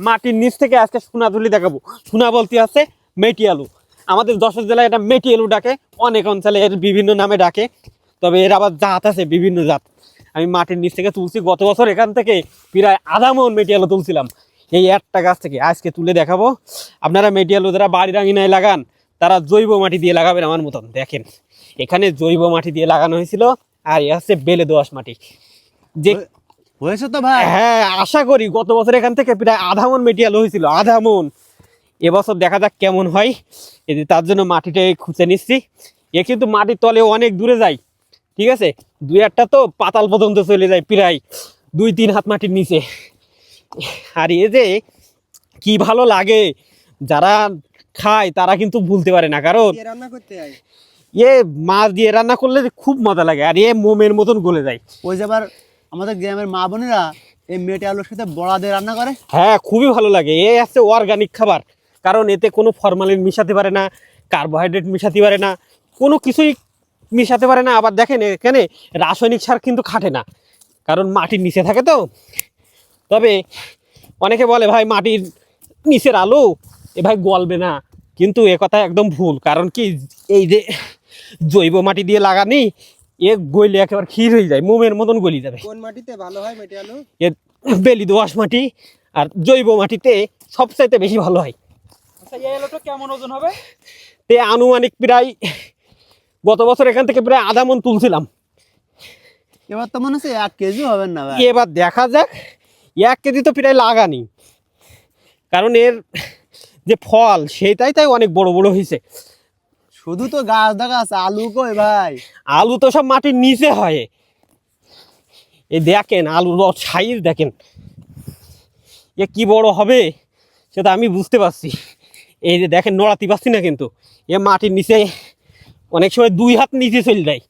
মাটির নিচ থেকে আজকে সোনাঝুরি দেখাবো। সোনা বলতে আছে মেটি আলু। আমাদের যশোর জেলায় এটা মেটি আলু ডাকে, অনেক অঞ্চলে এর বিভিন্ন নামে ডাকে, তবে এর আবার জাত আছে, বিভিন্ন জাত। আমি মাটির নিচ থেকে তুলছি, গত বছর এখান থেকে প্রায় আধা মন মেটি আলু তুলছিলাম এই একটা গাছ থেকে। আজকে তুলে দেখাবো। আপনারা মেটি আলু যারা বাড়ির আঙিনায় লাগান তারা জৈব মাটি দিয়ে লাগাবেন আমার মতন। দেখেন এখানে জৈব মাটি দিয়ে লাগানো হয়েছিল, আর এ হচ্ছে বেলে দোআঁশ মাটি। যে হয়েছে তো ভাই? হ্যাঁ, আশা করি। গত বছর এখান থেকে প্রায় আধা মন মেটি আলু হয়েছিল, আধা মন। এবছর দেখা যাক কেমন হয়। এই যে তার জন্য মাটিটা খুঁজে নিচ্ছি। এ কিন্তু মাটির তলে অনেক দূরে যায়, ঠিক আছে, দুই একটা তো পাতাল পর্যন্ত চলে যায়, প্রায় 2-3 হাত মাটির নিচে। আর এ যে কি ভালো লাগে, যারা খায় তারা কিন্তু ভুলতে পারে না, কারণ রান্না করতে হয় এ মাছ দিয়ে রান্না করলে খুব মজা লাগে, আর এ মোমের মতন গলে যায়। ওই যে আবার আমাদের গ্রামের মা বোনেরা এই মেটে আলুর সাথে বড়া দিয়ে রান্না করে। হ্যাঁ, খুবই ভালো লাগে। এ আছে অর্গানিক খাবার, কারণ এতে কোনো ফরমালিন মিশাতে পারে না, কার্বোহাইড্রেট মিশাতে পারে না, কোনো কিছুই মিশাতে পারে না। আবার দেখেন এখানে রাসায়নিক সার কিন্তু খাটে না, কারণ মাটির নিচে থাকে তো। তবে অনেকে বলে ভাই মাটির নিচের আলু এ ভাই গলবে না, কিন্তু এ কথা একদম ভুল। কারণ কি, এই যে জৈব মাটি দিয়ে লাগানি, এ গইলে একেবারে ক্ষীর হয়ে যায়, মোমের মতন গলি যাবে। কোন মাটিতে ভালো হয় মেটে আলু? এ বেলি দোআঁশ মাটি আর জৈব মাটিতে সবচাইতে বেশি ভালো হয়। আচ্ছা, এই আলুটা কেমন ওজন হবে? তে আনুমানিক প্রায় গত বছর এখান থেকে প্রায় আধা মন তুলছিলাম। এবার তো মনে হচ্ছে 1 কেজি হবেন না ভাই। এবার দেখা যাক। 1 কেজি তো প্রায় লাগানি, কারণ এর যে ফল সেটাই তাই অনেক বড় বড় হয়েছে। শুধু তো গাছ দেখা আছে, আলু কই ভাই? আলু তো সব মাটির নিচে হয়। এই দেখেন আলুর সাইজ দেখেন, এ কি বড় হবে সেটা আমি বুঝতে পারছি। এই যে দেখেন, নড়াতে পারছি না, কিন্তু এ মাটির নিচে অনেক সময় 2 হাত নিচে চলে যায়।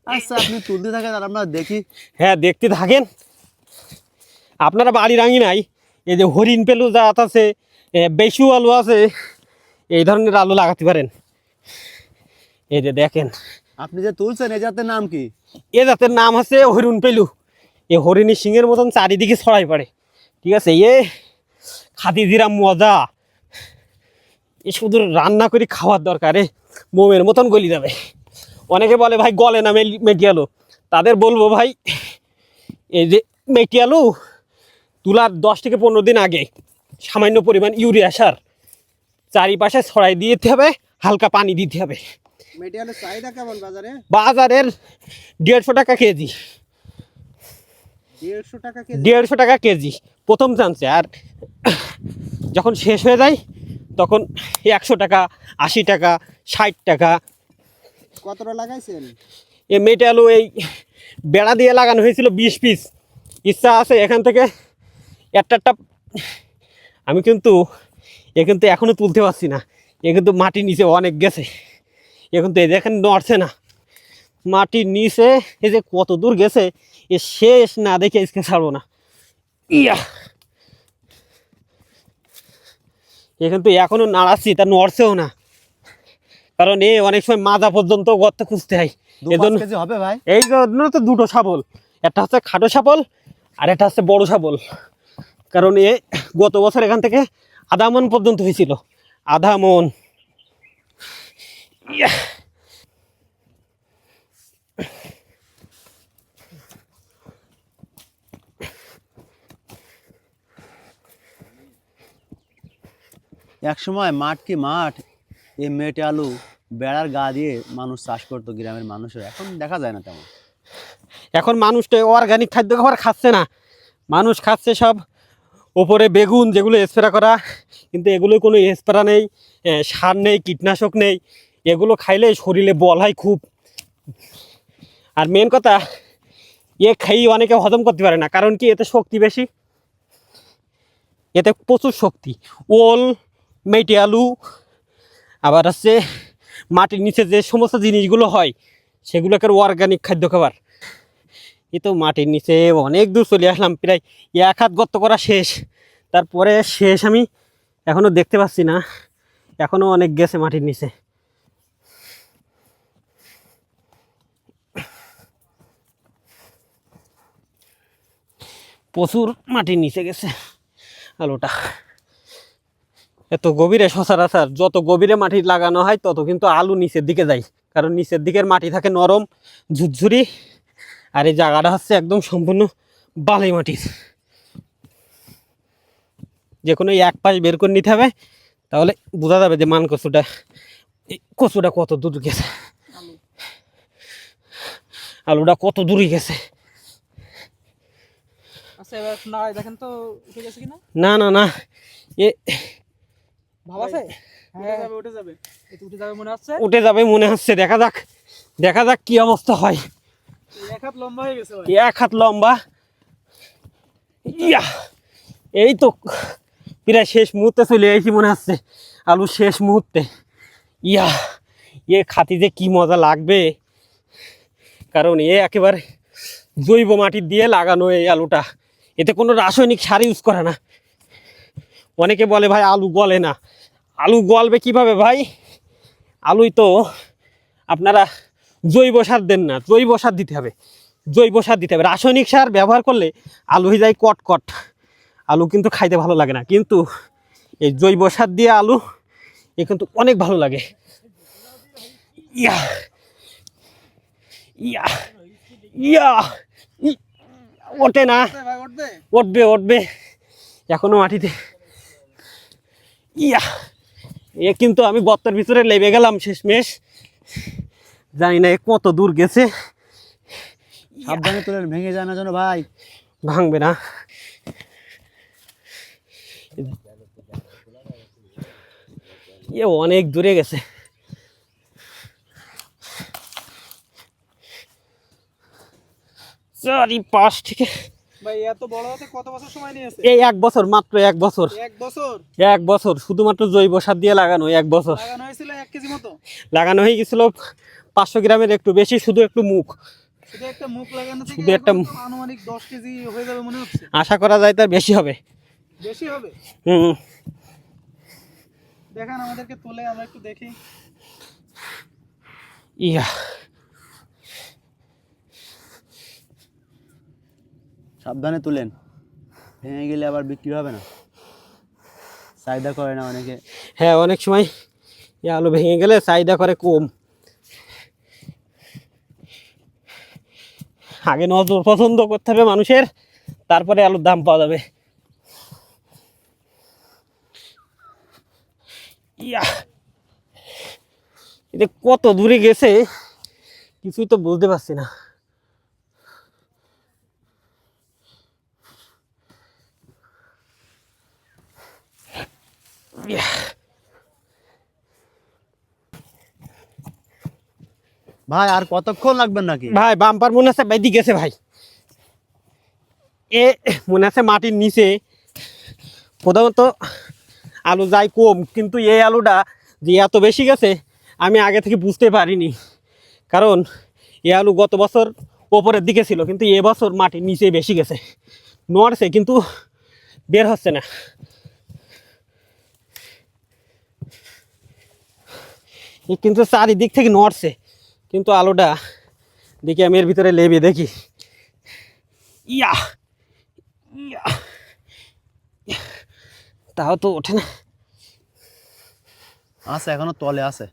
আচ্ছা, আপনি তুলতে থাকেন আর আমরা দেখি। হ্যাঁ, দেখতে থাকেন। আপনারা বাড়ির আঙিনায় এই যে হরিণ পেলু জাত আছে, বেসু আলু আছে, এই ধরনের আলু লাগাতে পারেন। এই যে দেখেন, আপনি যে তুলছেন এই জাতের নাম কি? এ জাতের নাম হচ্ছে হরিণ পেলু। এ হরিণের শিঙের মতন চারিদিকে ছড়াই পড়ে, ঠিক আছে। এ খাতি জিরা মজা, এ শুধু রান্না করে খাওয়ার দরকারে মোমের মতন গলি যাবে। অনেকে বলে ভাই গলে না মেটি আলু, তাদের বলবো ভাই, এই যে মেটি আলু তুলার 10 থেকে 15 দিন আগে সামান্য পরিমাণ ইউরিয়া সার চারিপাশে ছড়াই দিতে হবে, হালকা পানি দিতে হবে। মেটে আলুর চাহিদা কেমন বাজারে? বাজারের 150 টাকা কেজি। 150 টাকা কেজি? 150 টাকা কেজি প্রথম চান্সে, আর যখন শেষ হয়ে যায় তখন 100 টাকা, 80 টাকা, 60 টাকা। কতটা লাগাইছেন? এ মেটে আলু এই বেড়া দিয়ে লাগানো হয়েছিল 20 পিস। ইচ্ছা আছে এখান থেকে একটা আমি কিন্তু এখনো তুলতে পারছি না। এ কিন্তু মাটির নিচে অনেক গেছে, এ কিন্তু এই দেখেন নড়ছে না মাটির নিচে। এই যে কত দূর গেছে, এ শেষ না দেখে আজকে ছাড়বো না। এ কিন্তু এখনো নাড়াচ্ছি, তা নড়ছেও না, কারণ এ অনেক সময় মাজা পর্যন্ত গর্ত খুঁজতে হয়। 2-5 কেজি হবে ভাই? এই জন্য তো দুটো শাবল, একটা হচ্ছে খাটো শাবল আর একটা হচ্ছে বড় শাবল। কারণ এ গত বছর এখান থেকে আধা মন পর্যন্ত হয়েছিল, আধা মন। এক সময় মাঠ কি মাঠ, এই মেটে আলু বেড়ার গা দিয়ে মানুষ চাষ করতো গ্রামের মানুষের, এখন দেখা যায় না তেমন। এখন মানুষটা অর্গানিক খাদ্য খাবার খাচ্ছে না, মানুষ খাচ্ছে সব ওপরে বেগুন যেগুলো স্প্রে করা, কিন্তু এগুলো কোনো স্প্রে নেই, সার নেই, কীটনাশক নেই। এগুলো খাইলে শরীরে বল হয় খুব। আর মেন কথা, এ খাই অনেকে হজম করতে পারে না, কারণ কি এতে শক্তি বেশি, এতে প্রচুর শক্তি। ওল, মেটে আলু, আবার হচ্ছে মাটির নিচে যে সমস্ত জিনিসগুলো হয় সেগুলোকে অর্গানিক খাদ্য খাবার। এই তো মাটির নিচে অনেক দূর চলে আসলাম, প্রায় 1 হাত গর্ত করা শেষ, তারপরে শেষ আমি এখনও দেখতে পাচ্ছি না, এখনও অনেক গেছে মাটির নিচে। প্রচুর মাটির নিচে গেছে আলুটা। এত গভীরে সচরাচর যত গভীরে মাটি লাগানো হয় তত কিন্তু আলু নিচের দিকে যায়, কারণ নিচের দিকের মাটি থাকে নরম ঝুরঝুরি, আর এই জায়গাটা হচ্ছে একদম সম্পূর্ণ বালি মাটির। যে কোনো এক পাশ বের করে নিতে হবে, তাহলে বোঝা যাবে যে মান কচুটা এই কচুটা কত দূর গেছে, আলুটা কত দূরে গেছে। আচ্ছা এবার না দেখেন তো উঠে গেছে কিনা। না না না, এ ভাব আছে? হ্যাঁ উঠে যাবে, এটা উঠে যাবে মনে হচ্ছে। উঠে যাবে মনে হচ্ছে, দেখা যাক দেখা যাক কি অবস্থা হয়। এক হাত লম্বা হয়ে গেছে ভাই। এক হাত লম্বা। ইয়া, এই তো প্রায় শেষ মুহূর্তে চলে এসেছি মনে হচ্ছে, আলু শেষ মুহূর্তে। ইয়া, এ খাতি যে কি মজা লাগবে, কারণ এ একেবারে জৈব মাটি দিয়ে লাগানো এই আলুটা, এতে কোনো রাসায়নিক সার ইউজ করে না। অনেকে বলে ভাই আলু গলে না, আলু গলবে কিভাবে ভাই? আলুই তো আপনারা জৈব সার দেন না, জৈব সার দিতে হবে, জৈব সার দিতে হবে। রাসায়নিক সার ব্যবহার করলে আলু হয়ে যায় কটকট, আলু কিন্তু খাইতে ভালো লাগে না। কিন্তু এই জৈব সার দিয়ে আলু এ কিন্তু অনেক ভালো লাগে। ইয়া ইয়া ইয়া, ওঠে না, ভাই উঠবে। উঠবে উঠবে এখনো মাটিতে। ইয়া, এ কিন্তু আমি গর্তের ভিতরে লেবে গেলাম শেষমেশ, জানি না এ কত দূর গেছে। সাবধানে তোলেন, ভেঙে যায় না যেন ভাই। ভাঙবে না, এ অনেক দূরে গেছে। চারিপাশ থেকে ভাই এত বড় হতে কত বছর সময় নিয়েছে? এই 1 বছর, মাত্র 1 বছর, 1 বছর 1 বছর শুধুমাত্র জৈব সার দিয়ে লাগানো। 1 বছর লাগানো হয়েছিল 1 কেজি মতো। লাগানো হয়ে গেছিল 500 গ্রামের একটু বেশি, শুধু একটু মুখ, শুধু একটা মুখ লাগানো থেকে শুধু একটা এখন তো আনুমানিক 10 কেজি হয়ে যাবে মনে হচ্ছে। আশা করা যায় তার বেশি হবে। বেশি হবে। হুম, দেখেন আমাদেরকে তুলে আমরা একটু দেখি। ইয়া, সাবধানে তুলেন, ভেঙে গেলে আবার বিক্রি হবে না, চাহিদা করে না অনেকে। হ্যাঁ অনেক সময় এই আলু ভেঙে গেলে চাহিদা করে কম। আগে নজর পছন্দ করতে হবে মানুষের, তারপরে আলুর দাম পাওয়া যাবে। ইয়া, এটা কত দূরে গেছে কিছুই তো বলতে পারছি না। ইয়া, ভাই আর কতক্ষণ লাগবেন নাকি? ভাই বাম্পার মনে আছে বাইদি গেছে ভাই, এ মনে আছে মাটির নিচে প্রধানত আলু যায় কম, কিন্তু এই আলুটা যে এত বেশি গেছে আমি আগে থেকে বুঝতে পারিনি। কারণ এই আলু গত বছর ওপরের দিকে ছিল, কিন্তু এবছর মাটির নিচে বেশি গেছে, নড়ছে কিন্তু বের হচ্ছে না। এ কিন্তু চারিদিক থেকে নড়ছে, কিন্তু আলুটা দেখি আমি এর ভিতরে লেবে দেখি। ইয়া ইয়া, তাও তো ওঠে না, আছে এখনো তলে আছে।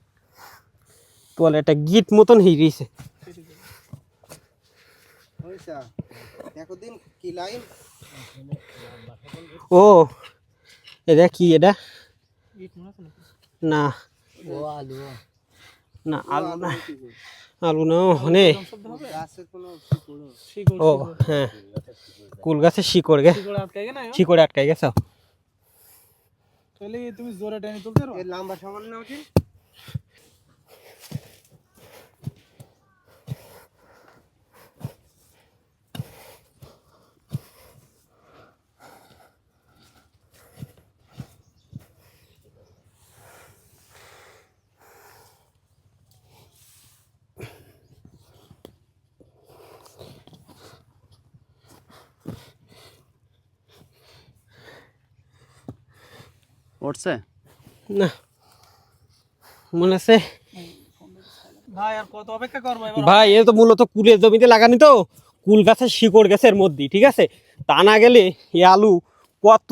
তোলে একটা গিট মতন হয়ে গেছে। ও এটা কি, এটা ইট মনে আছে নাকি? না ও আলু। না আলু না, আলু না মানে শব্দ হবে? ও হ্যাঁ, কুল গাছের শিকড় গে, শিকড় আটকে না? শিকড়ে আটকাই গেছে। তাহলে তুমি জোরে টেনে তুলতে পারো? এই লম্বা সামান্য উঠি। উঠছে না মনে আছে ভাই আর কত অপেক্ষা করবো এবার? ভাই, এ তো মূলত কুলের জমিতে লাগানি, তো কুল গাছের শিকড় গাছের মধ্যে, ঠিক আছে। তা না গেলে এই আলু কত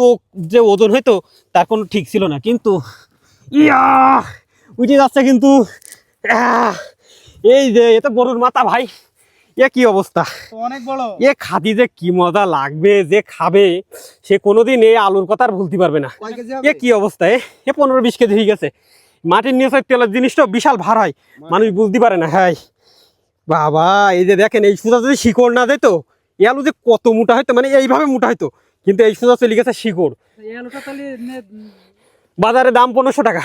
যে ওজন হইতো তার কোনো ঠিক ছিল না। কিন্তু ইয়া উঠে যাচ্ছে কিন্তু আহ, এই যে এ তো গরুর মাথা ভাই, এ কি অবস্থা! তো অনেক বড়। এ খাদি যে কি মজা লাগবে, যে খাবে সে কোনোদিন এই আলুর কথা আর ভুলতে পারবে না। কয় কেজি এ হবে? কি অবস্থা! এ 15-20 কেজি হয়ে গেছে। মাটির নিচে তেলের জিনিসটা বিশাল ভার হয়, মানুষ বুঝতে পারে না। হ্যাঁ বাবা, এই যে দেখেন, এই সুতা যদি শিকড় না দিত এই আলু যে কত মোটা হইতো, মানে এইভাবে মোটা হইতো, কিন্তু এই সুতা চলে গেছে শিকড়। এই আলুটা তাহলে বাজারে দাম 1500 টাকা।